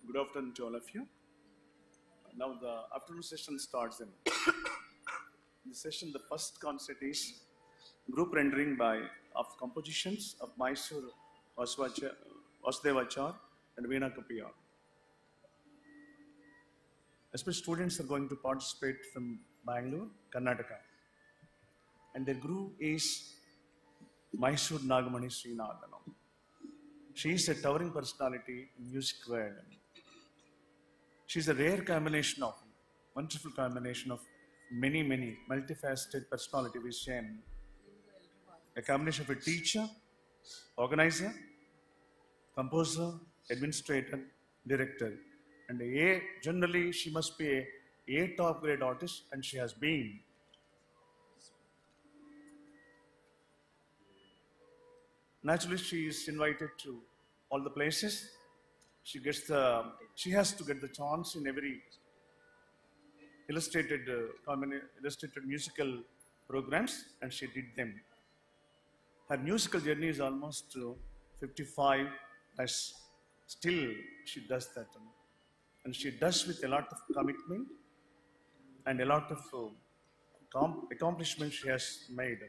Good afternoon to all of you. Now the afternoon session starts in this session. The first concert is group rendering of compositions of Mysore Vasudevachar and Veena Kapiyar. Especially students are going to participate from Bangalore, Karnataka. And their guru is Mysore Nagamani Srinathanam. She is a towering personality in music world. She is a wonderful combination of many multifaceted personality with Shen. A combination of a teacher, organizer, composer, administrator, director. And generally she must be a top grade artist, and she has been. Naturally, she is invited to all the places. She has to get the chance in every illustrated musical programs, and she did them. Her musical journey is almost 55, as still she does that. And she does with a lot of commitment and a lot of accomplishments she has made.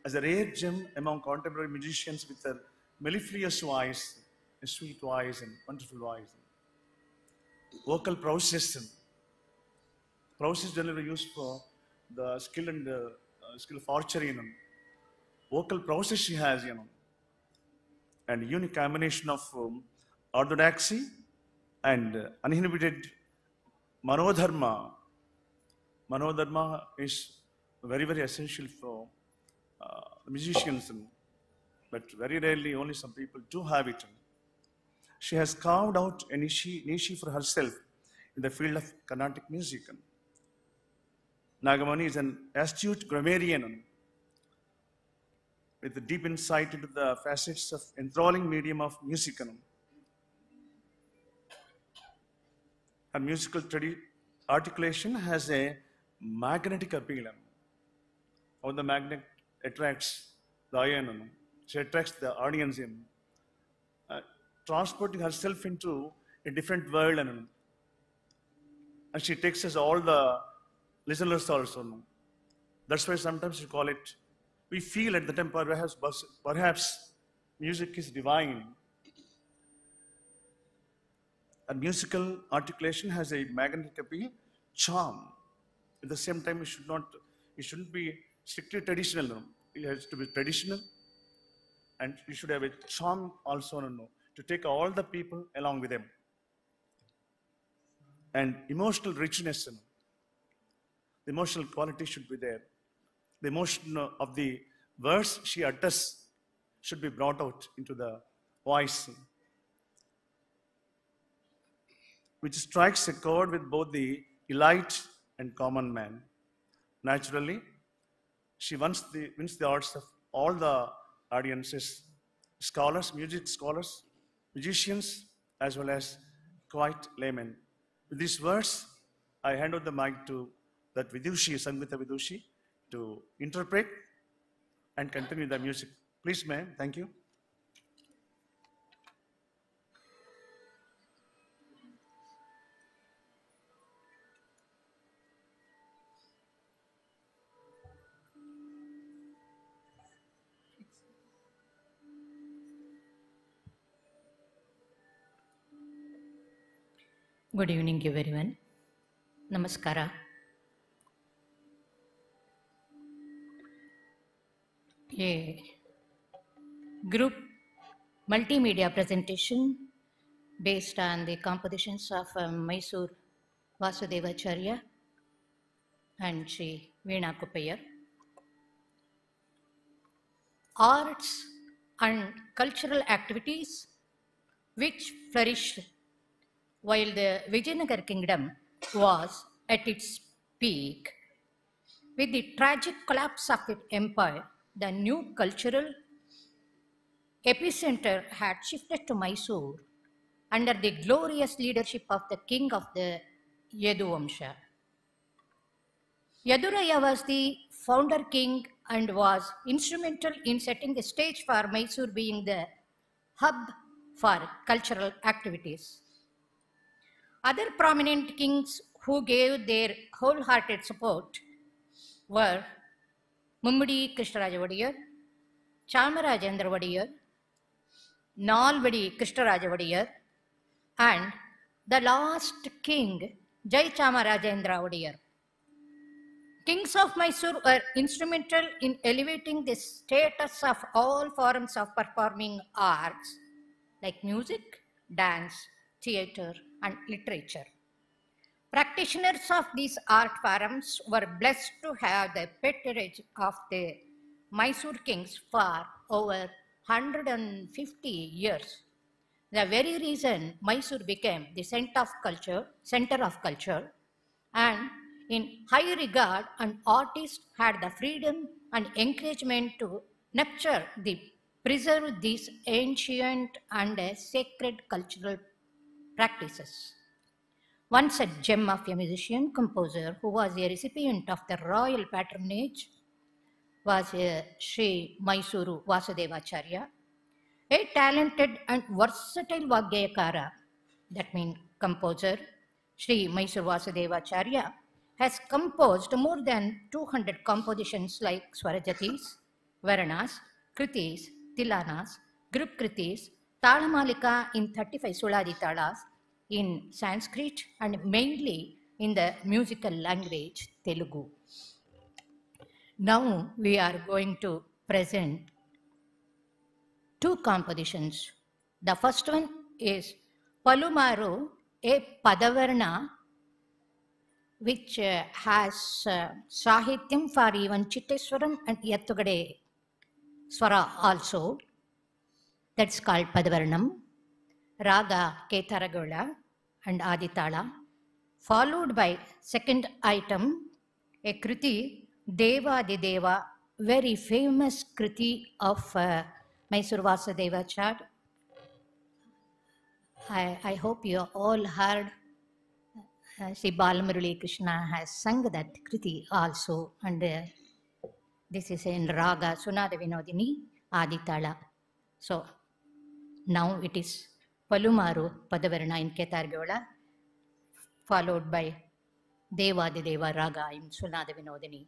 As a rare gem among contemporary musicians with a mellifluous voice, a sweet voice and wonderful voice. Vocal process generally used for the skill of archery. Vocal process she has, and unique combination of orthodoxy and uninhibited manodharma. Manodharma is very essential for musicians, but very rarely only some people do have it. She has carved out a niche for herself in the field of Carnatic music. Nagamani is an astute grammarian with a deep insight into the facets of enthralling medium of music. Her musical articulation has a magnetic appeal. How the magnet attracts the iron, she attracts the audience in, transporting herself into a different world, and she takes us all the listeners also. That's why sometimes we call it, we feel at the time perhaps music is divine. And musical articulation has a magnetic appeal, charm. At the same time, it shouldn't be strictly traditional. It has to be traditional, and you should have a charm also, to take all the people along with them. And emotional richness, the emotional quality should be there. The emotion of the verse she utters should be brought out into the voice, which strikes a chord with both the elite and common man. Naturally, she wins the hearts of all the audiences, scholars, music scholars, musicians, as well as quite laymen. With these words, I hand over the mic to that Vidushi, Sangeeta Vidushi, to interpret and continue the music. Please, ma'am. Thank you. Good evening, everyone. Namaskara. a group multimedia presentation based on the compositions of Mysore Vasudevacharya and Sri Veena Kuppayar. Arts and cultural activities which flourished while the Vijayanagar kingdom was at its peak. With the tragic collapse of its empire, the new cultural epicenter had shifted to Mysore under the glorious leadership of the king of the Yaduvamsha. Yaduraya was the founder king and was instrumental in setting the stage for Mysore being the hub for cultural activities. Other prominent kings who gave their wholehearted support were Mummudi Krishnaraja Vadiyar, Chamarajendra Vadiyar, Nalvadi Krishnaraja Vadiyar, and the last king, Jai Chamarajendra Vadiyar. Kings of Mysore were instrumental in elevating the status of all forms of performing arts like music, dance, theatre, and literature. Practitioners of these art forms were blessed to have the patronage of the Mysore kings for over 150 years. The very reason Mysore became the center of culture, and in high regard, and artists had the freedom and encouragement to nurture preserve these ancient and sacred cultural practices. Once a gem of a musician composer who was a recipient of the royal patronage was Sri Mysuru Vasudevacharya, a talented and versatile Vagyayakara, that means composer. Sri Mysuru Vasudevacharya has composed more than 200 compositions like Swarajatis, Varanas, Kritis, Tilanas, group Kritis, Talamalika in 35 Suladi Talas, in Sanskrit, and mainly in the musical language Telugu. Now we are going to present two compositions. The first one is Palumaru, a Padavarna, which has Sahityam for even Chitteswaram and Yattugade Swara also. That's called Padavarnam. Raga Ketaragola and Aditala, followed by second item, a Kriti, Deva Adideva, very famous Kriti of Mysuru Vasudevacharya. I hope you all heard Sri Balamurali Krishna has sung that Kriti also, and this is in Raga Sunada Vinodini Aditala. So now it is Palumaru Padavarna in Ketargola, followed by Devadideva Raga in Sunada Vinodini.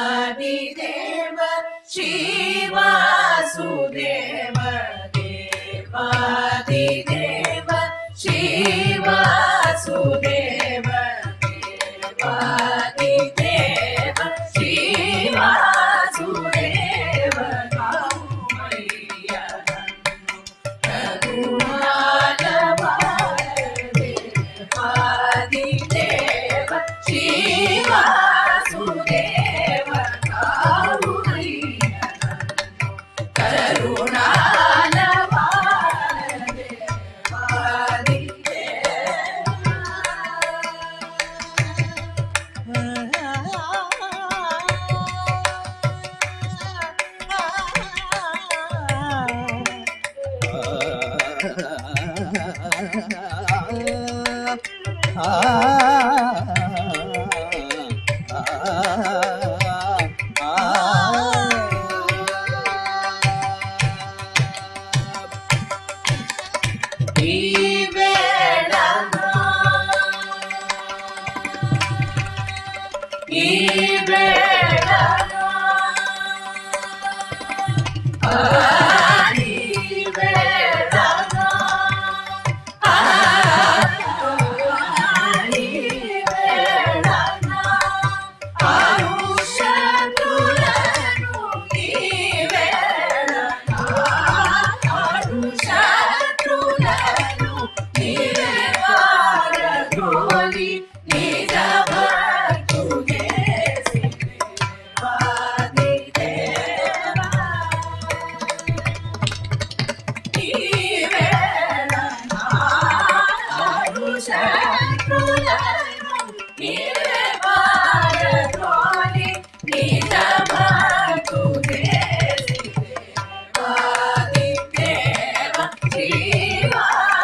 देवादिदेव Shri Vasudev देवादिदेव Shri Vasudev देवादिदेव Shri Vasudev कामय्या देवादिदेव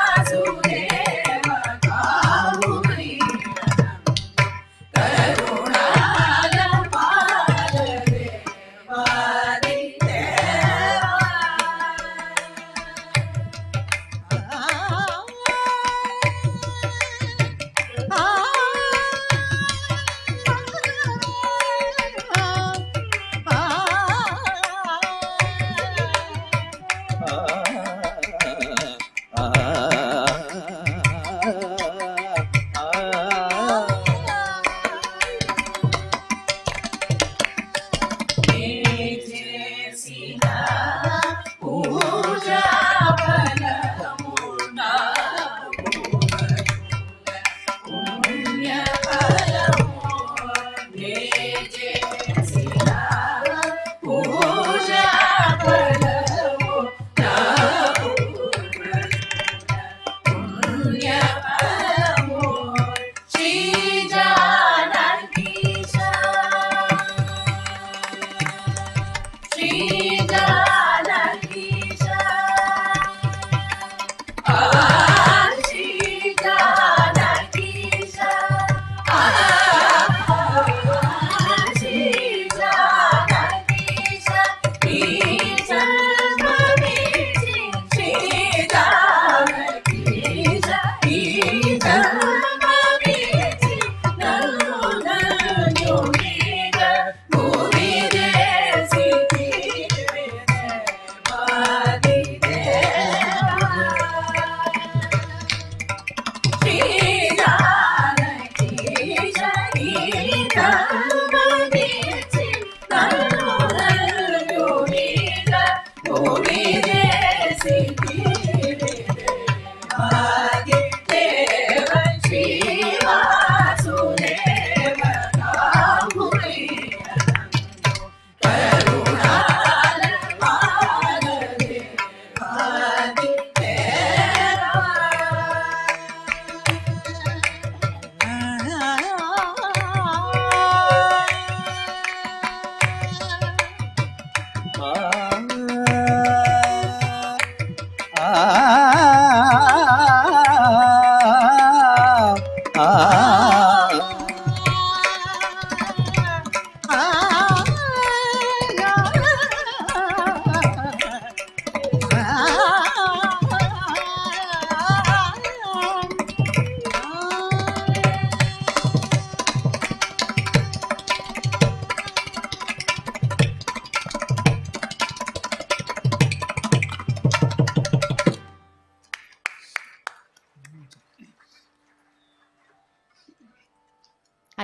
Shri Vasudev Puja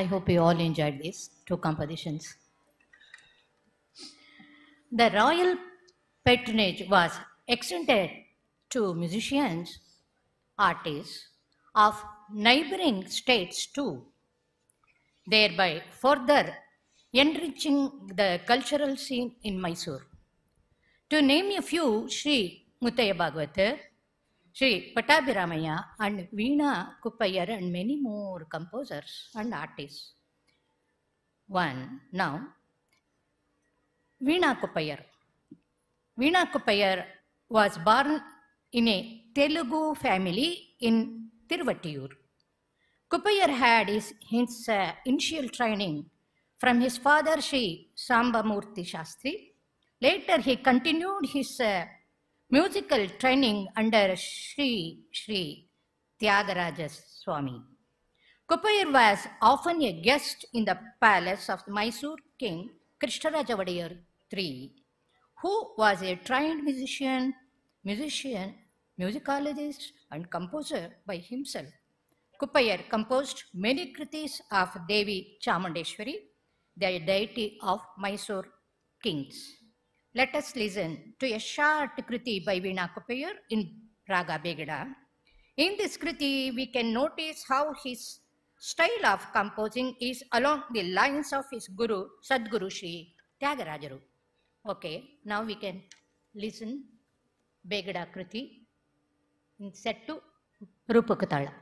I hope you all enjoyed these two compositions. The royal patronage was extended to musicians, artists of neighboring states too, thereby further enriching the cultural scene in Mysore. To name a few, Sri Muttaya Bhagavatar, Sri Pattabhiramaya and Veena Kuppayar and many more composers and artists. One, now, Veena Kuppayar. Veena Kuppayar was born in a Telugu family in Tiruvattiyur. Kuppayar had his initial training from his father Sri Sambamurthy Shastri. Later he continued his musical training under Sri Tyagaraja Swami. Kuppayar was often a guest in the palace of the Mysore king Krishnaraja Vadiyar III, who was a trained musician, musicologist and composer by himself. Kuppayar composed many kritis of Devi Chamundeshwari, the deity of Mysore kings. Let us listen to a short kriti by Veena Kuppayar in Raga Begada. In this kriti, we can notice how his style of composing is along the lines of his guru, Sadguru Sri Tyagarajaru. Okay, now we can listen Begada kriti set to Rupakatala.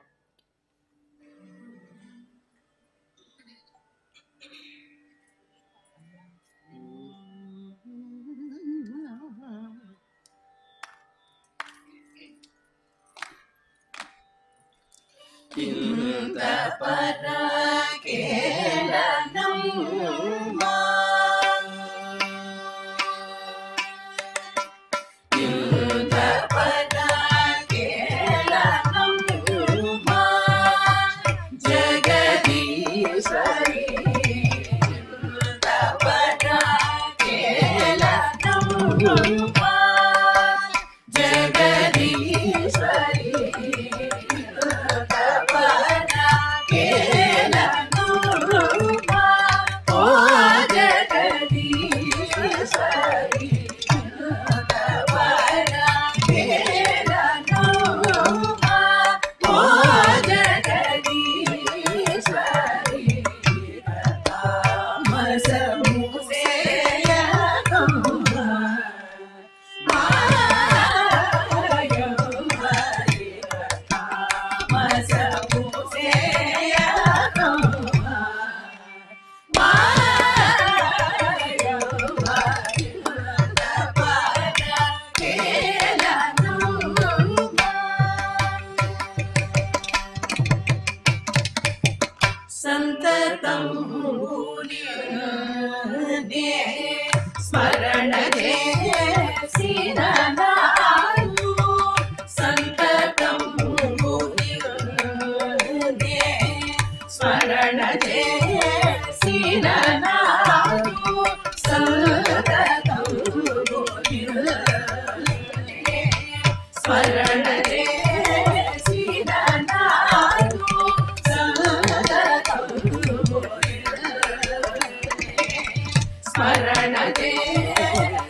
Smarana de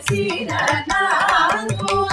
Sina Namu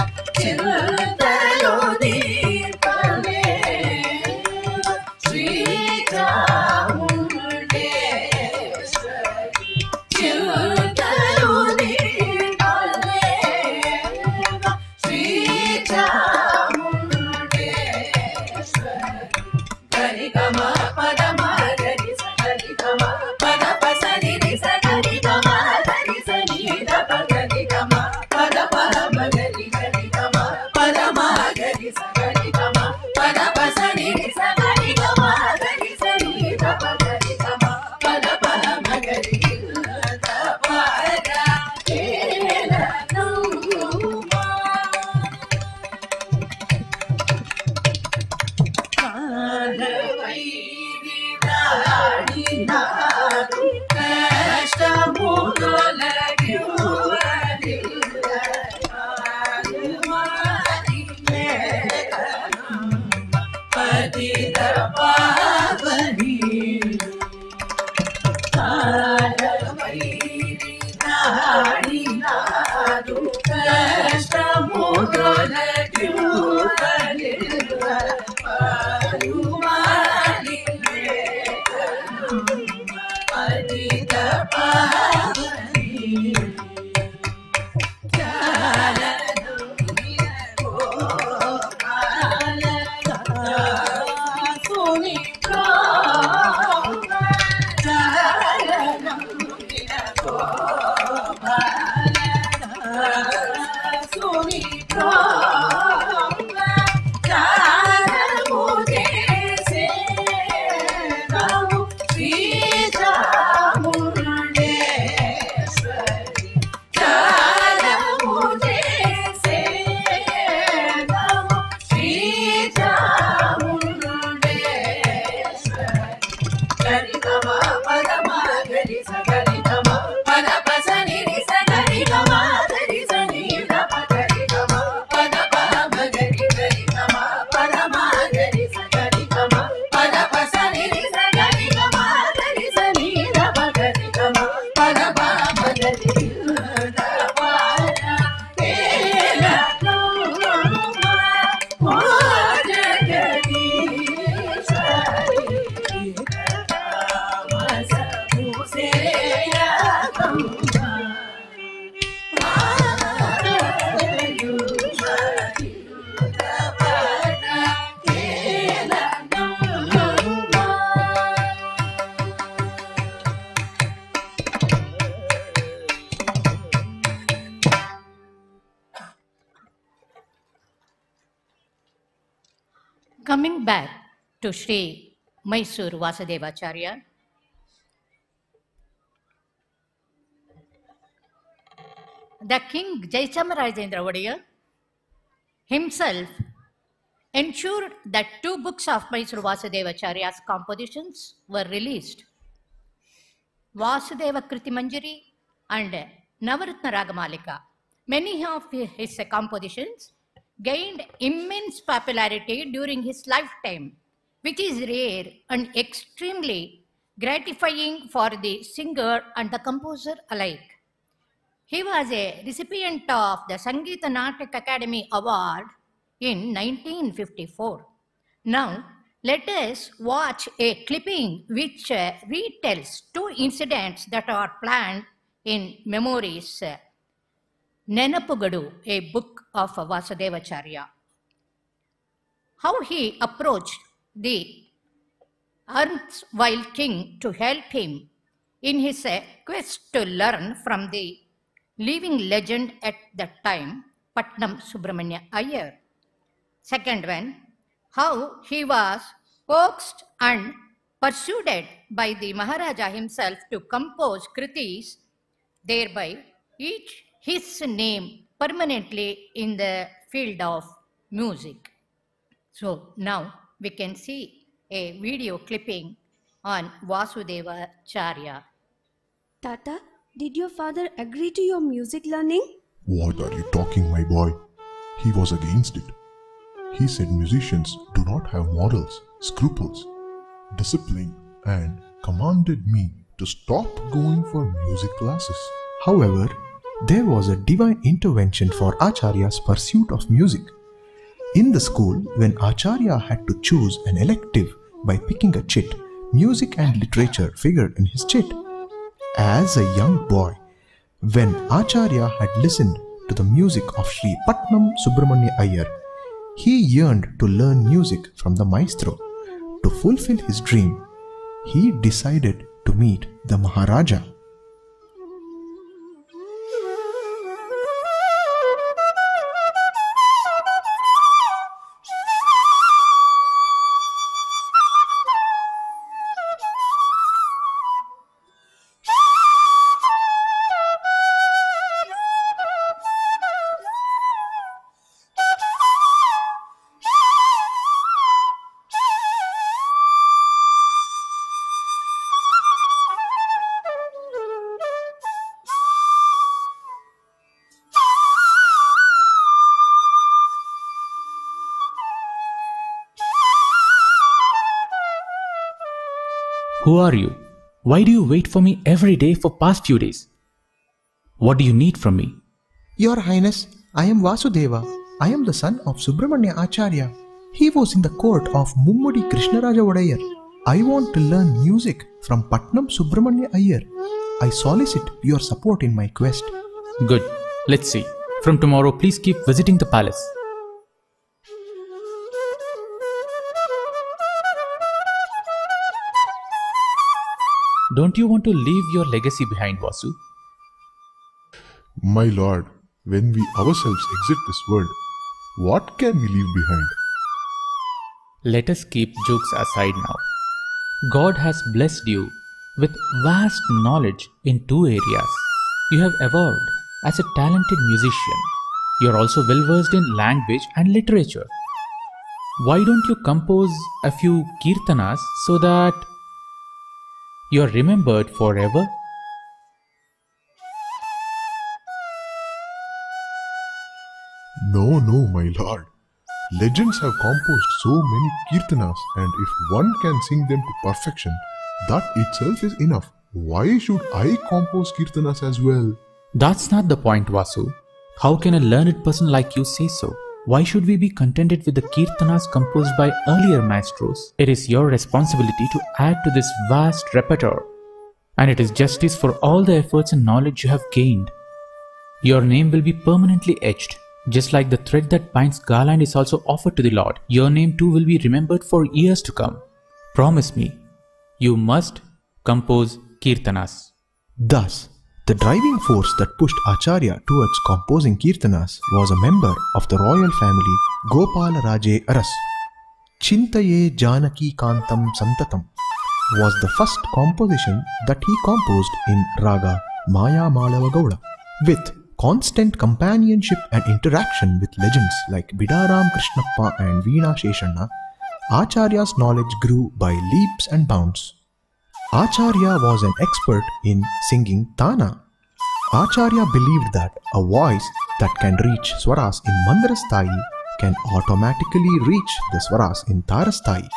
Coming back to Sri Mysore Vasudevacharya, the king Jaichamarajendra Odayar himself ensured that 2 books of Mysore Vasudevacharya's compositions were released. Vasudeva Kriti Manjari and Navaratna Ragamalika. Many of his compositions gained immense popularity during his lifetime, which is rare and extremely gratifying for the singer and the composer alike. He was a recipient of the Sangeeta Natak Academy Award in 1954. Now, let us watch a clipping which retells 2 incidents that are planned in Memories, Nenapugadu, a book of Vasudevacharya. How he approached the erstwhile king to help him in his quest to learn from the living legend at that time, Patnam Subramanya Iyer. Second one, how he was coaxed and persuaded by the Maharaja himself to compose kritis, thereby each his name permanently in the field of music. So now we can see a video clipping on Vasudevacharya. Tata, did your father agree to your music learning? What are you talking, my boy? He was against it. He said musicians do not have morals, scruples, discipline, and commanded me to stop going for music classes. However, there was a divine intervention for Acharya's pursuit of music. In the school, when Acharya had to choose an elective by picking a chit, music and literature figured in his chit. As a young boy, when Acharya had listened to the music of Sri Patnam Subramanya Iyer, he yearned to learn music from the maestro. To fulfill his dream, he decided to meet the Maharaja. Who are you? Why do you wait for me every day for past few days? What do you need from me? Your Highness, I am Vasudeva. I am the son of Subramanya Acharya. He was in the court of Mummudi Krishnaraja Odayar. I want to learn music from Patnam Subramanya Iyer. I solicit your support in my quest. Good. Let's see. From tomorrow, please keep visiting the palace. Don't you want to leave your legacy behind, Vasu? My lord, when we ourselves exit this world, what can we leave behind? Let us keep jokes aside now. God has blessed you with vast knowledge in two areas. You have evolved as a talented musician. You are also well versed in language and literature. Why don't you compose a few kirtanas so that you are remembered forever? No, my lord. Legends have composed so many kirtanas, and if one can sing them to perfection, that itself is enough. Why should I compose kirtanas as well? That's not the point, Vasu. How can a learned person like you say so? Why should we be contented with the kirtanas composed by earlier maestros? It is your responsibility to add to this vast repertoire, and it is justice for all the efforts and knowledge you have gained. Your name will be permanently etched. Just like the thread that binds garland is also offered to the Lord, your name too will be remembered for years to come. Promise me, you must compose kirtanas. Thus, the driving force that pushed Acharya towards composing kirtanas was a member of the royal family Gopala Raje Aras. Chintaye Janaki Kantam Santatam was the first composition that he composed in Raga Maya Malava Gowda. With constant companionship and interaction with legends like Bidaram Krishnappa and Veena Sheshanna, Acharya's knowledge grew by leaps and bounds. Acharya was an expert in singing Tana. Acharya believed that a voice that can reach swaras in Mandarasthai can automatically reach the swaras in Tarasthai.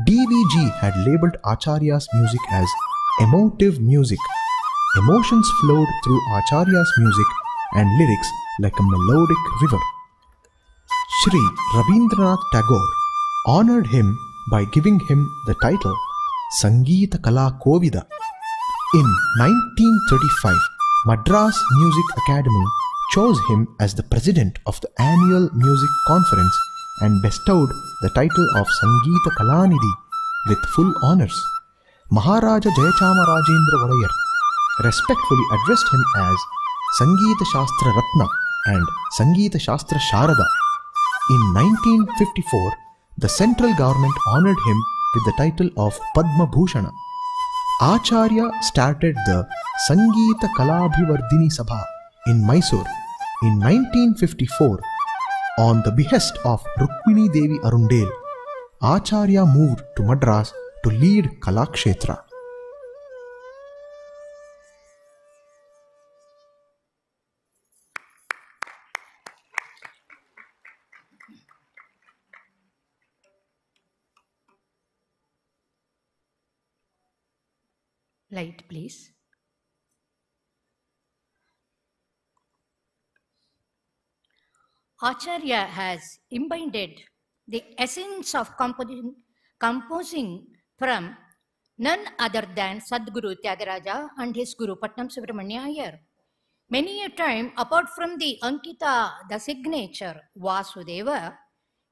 DVG had labeled Acharya's music as emotive music. Emotions flowed through Acharya's music and lyrics like a melodic river. Shri Rabindranath Tagore honored him by giving him the title Sangeeta Kala Kovida. In 1935, Madras Music Academy chose him as the president of the annual music conference and bestowed the title of Sangeeta Kalanidhi with full honors. Maharaja Jayachamarajendra Wadayar respectfully addressed him as Sangeeta Shastra Ratna and Sangeeta Shastra Sharada. In 1954, the central government honored him with the title of Padma Bhushana. Acharya started the Sangeeta Kalabhivardhini Sabha in Mysore in 1954 on the behest of Rukmini Devi Arundel. Acharya moved to Madras to lead Kalakshetra. Light, please. Acharya has imbibed the essence of composing from none other than Sadguru Tyagaraja and his Guru Patnam Subramanya Iyer. Many a time, apart from the Ankita, the signature Vasudeva,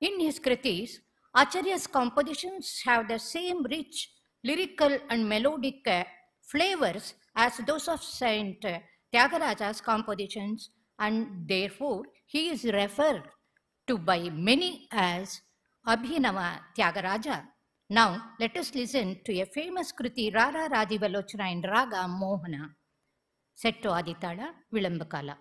in his kritis, Acharya's compositions have the same rich lyrical and melodic flavors as those of Saint Tyagaraja's compositions, and therefore he is referred to by many as Abhinava Tyagaraja. Now let us listen to a famous kriti Rara Radivalochana in Raga Mohana, set to Aditala Vilambakala.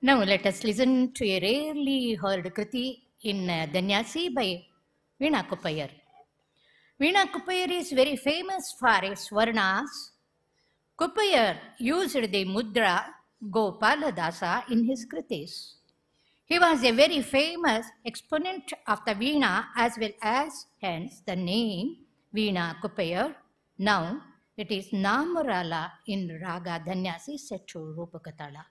Now let us listen to a rarely heard Kriti in Danyasi by Veena Kuppayar. Veena Kuppayar is very famous for his Varnas. Kuppayar used the mudra Gopaladasa in his Kritis. He was a very famous exponent of the Veena as well as hence the name Veena Kuppayar. Now it is Namurala in Raga Danyasi set to Rupakatala.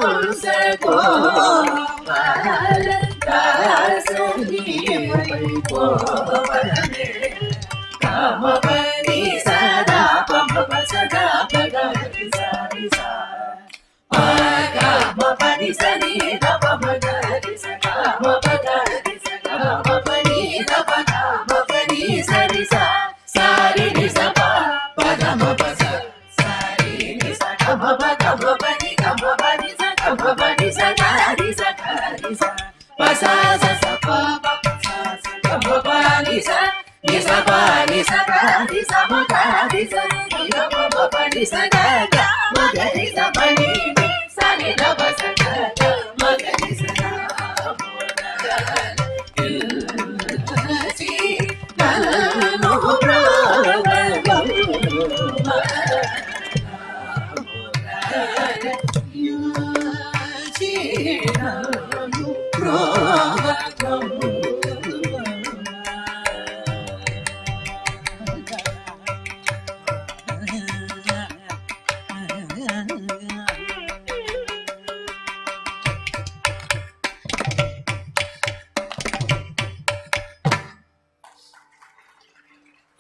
ಹಂಸ ಗೋಪಾಲ ದಾಸನಿ ಗೋಪನೆ ಕಮ ಪನಿ ಸದಾ ಪಮ ಸದಾ ಪಗರಿ ಸರಿ ಸಾ ಕಮ ಪನಿ ಸನಿ ದಪ ಮಗರಿ ಸಾ ಕಮ ಪಗರಿ ಸಾ ಕಮ ಪನಿ ದಪ ಕಮ ಪನಿ ಸರಿ ಸಾ ಸಾರಿ ನಿ ಸ ಪ ಪದಮ ಪಸ ಸಾರಿ ನಿ ಸ ಕಮ ಪ ಕಮ ಪನಿ ಸ ಕಮ ಪನಿ ಸ ಗಾರಿ ಸ ಗಾರಿ ಸ ಪಸ ಸ ಸ ಪ ಸ ಸ ಕಮ ಪನಿ ಸ ನಿ ಸ ಪ ನಿ ಸ ಗಾರಿ ಸ ಮ ಗಾರಿ ಸ ನಿ ಗ ಪ ಪನಿ ಸ ಗ ಗ ಮ ಗರಿ ಸ ಪನಿ ನಿ ಸ ನಿ ದ ಪ ಸ ಗ ಗ ಮ ಗರಿ ಸ ಗ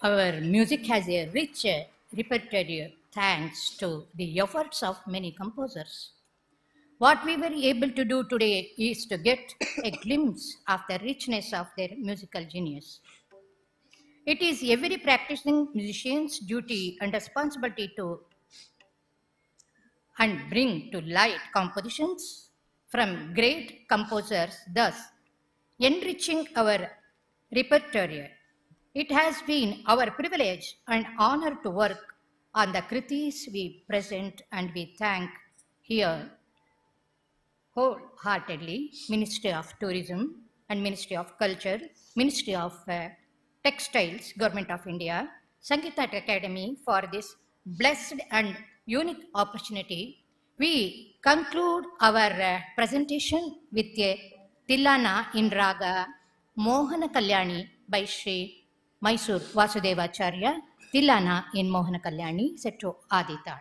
Our music has a rich repertoire thanks to the efforts of many composers. What we were able to do today is to get a glimpse of the richness of their musical genius. It is every practicing musician's duty and responsibility to and bring to light compositions from great composers, thus enriching our repertoire. It has been our privilege and honor to work on the kritis we present, and we thank here wholeheartedly Ministry of Tourism and Ministry of Culture, Ministry of Textiles, Government of India, Sangeeta Academy for this blessed and unique opportunity. We conclude our presentation with a Tillana in Raga Mohana Kalyani by Sri Mysore Vasudevacharya, Tillana in Mohana Kalyani, set to Adital.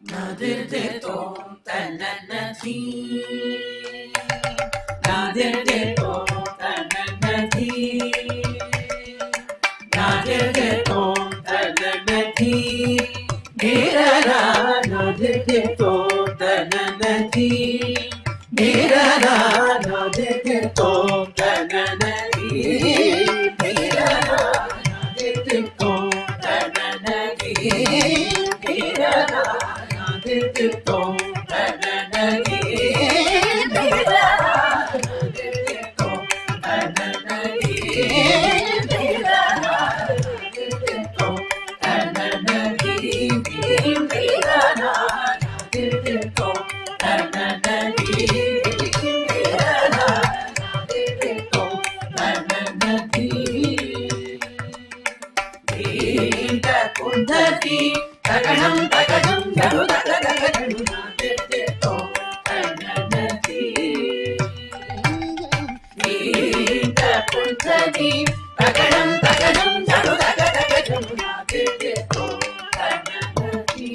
Nadir de tom tananathi, nadir de tom tananathi, nadir de tom tananathi, nirara nadir de tom tananathi, nirara nadir de tom tananathi, nirara nadir de tom tananathi, nirara Tom tananathi, nirara tom tananathi, nirara tom tananathi, nirara tom tananathi, nirara tom tananathi, Vinda kundati. Tagadam tagadam garu tagadam nadir tom tananathi, Vinda kuntadi. Tagadam tagadam garu tagadam nadir tom tananathi.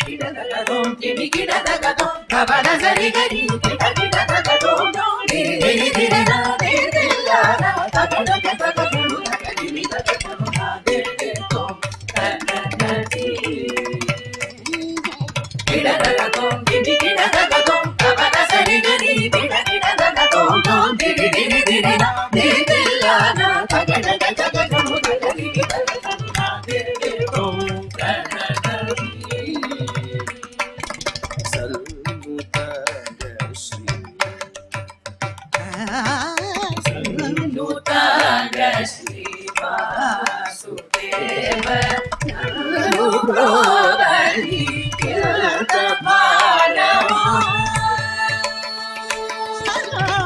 Gida tagadam kimi gida tagadam kabada sari gari gida gida tagadam diri diri diri na. Shri Vasudeva Nandubari Kirtapala Sanudara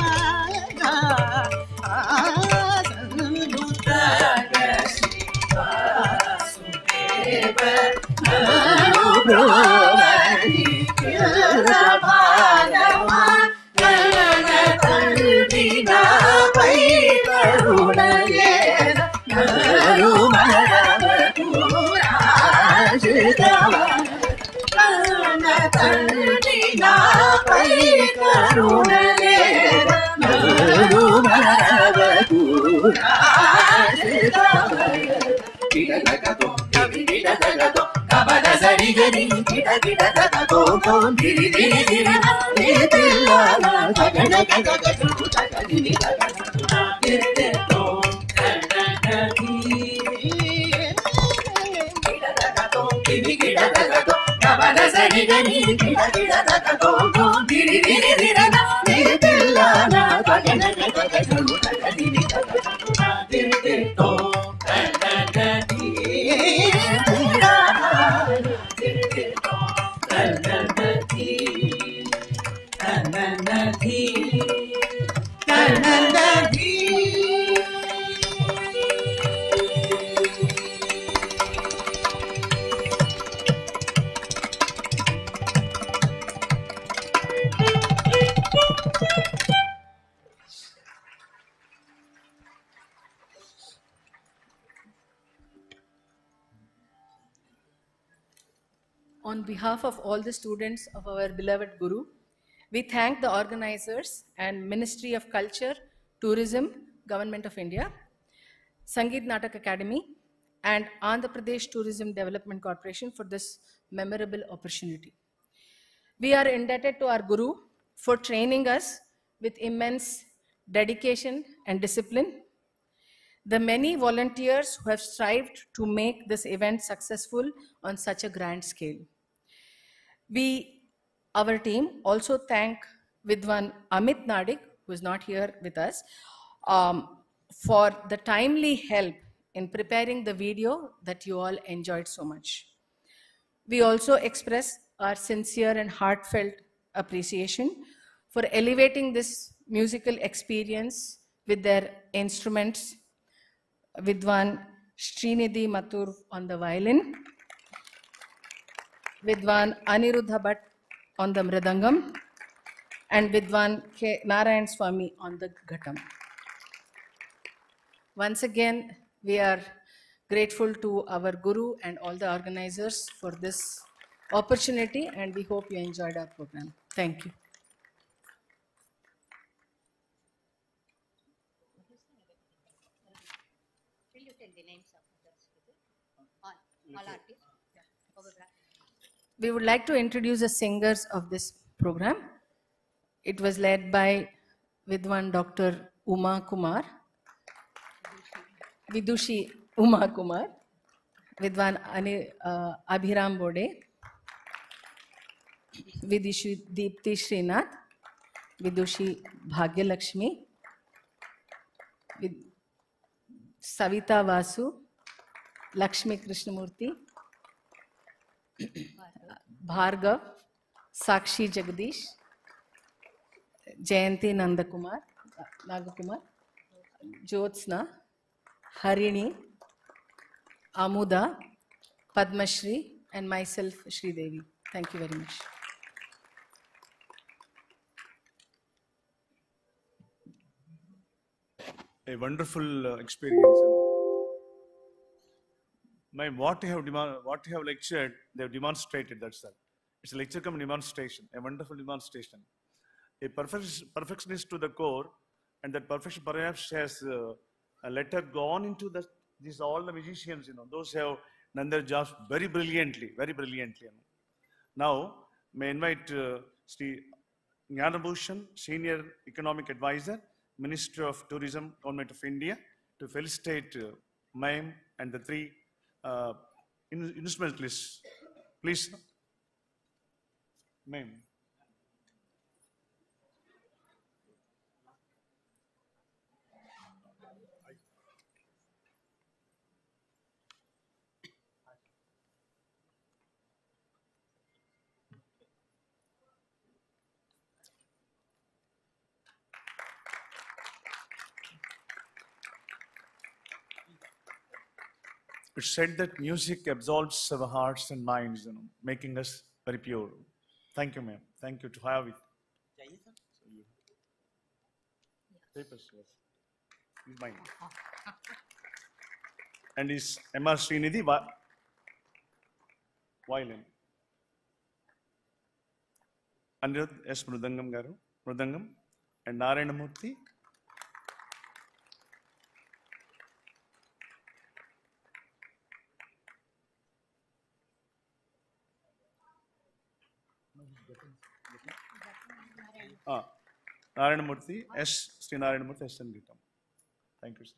On behalf of all the students of our beloved Guru, we thank the organizers and Ministry of Culture, Tourism, Government of India, Sangeet Natak Academy, and Andhra Pradesh Tourism Development Corporation for this memorable opportunity. We are indebted to our Guru for training us with immense dedication and discipline. The many volunteers who have strived to make this event successful on such a grand scale. Our team also thank Vidwan Amit Nadik, who is not here with us, for the timely help in preparing the video that you all enjoyed so much. We also express our sincere and heartfelt appreciation for elevating this musical experience with their instruments. Vidwan Srinidhi Mathur on the violin, Vidwan Aniruddha Bhatt on the mridangam, and Vidwan K. Narayan Swami on the ghatam. Once again, we are grateful to our Guru and all the organizers for this opportunity, and we hope you enjoyed our program. Thank you. We would like to introduce the singers of this program. It was led by Vidwan Dr. Uma Kumar, Vidushi Uma Kumar, Vidwan Abhiram Bode, Vidushi Deepti Srinath, Vidushi Bhagya Lakshmi, Savita Vasu, Lakshmi Krishnamurthy, Bhargav, Sakshi Jagdish, Jayanti Nandakumar, Nagakumar, Jyotsna, Harini, Amuda, Padmashri, and myself, Shri Devi. Thank you very much. A wonderful experience. What you have lectured, they have demonstrated. That's all. It's a lecture come demonstration, a wonderful demonstration. A perfectionist to the core, and that perfection perhaps has a letter gone into these all the musicians. Those who have done their jobs very brilliantly, very brilliantly. Now, may I invite Sri Jnanabhushan, Senior Economic Advisor, Minister of Tourism, Government of India, to felicitate Maim and the three instrumentalists. Please, Maim. It's said that music absolves our hearts and minds, making us very pure. Thank you, ma'am. Thank you to have it. Papers, yes. He's mine. And is M.R. Srinidhi violin. Anirudh S. Mridangam garu, Mridangam, and Narayanamurthy. Narayanamurthy S. Sri Narayanamurthy S. Sangeetam. Thank you, sir.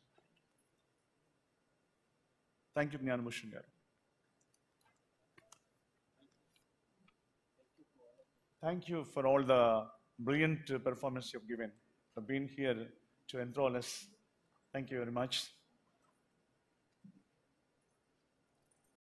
Thank you, Jnanabhushan garu. Thank you for all the brilliant performance you've given, for being here to enthrall us. Thank you very much.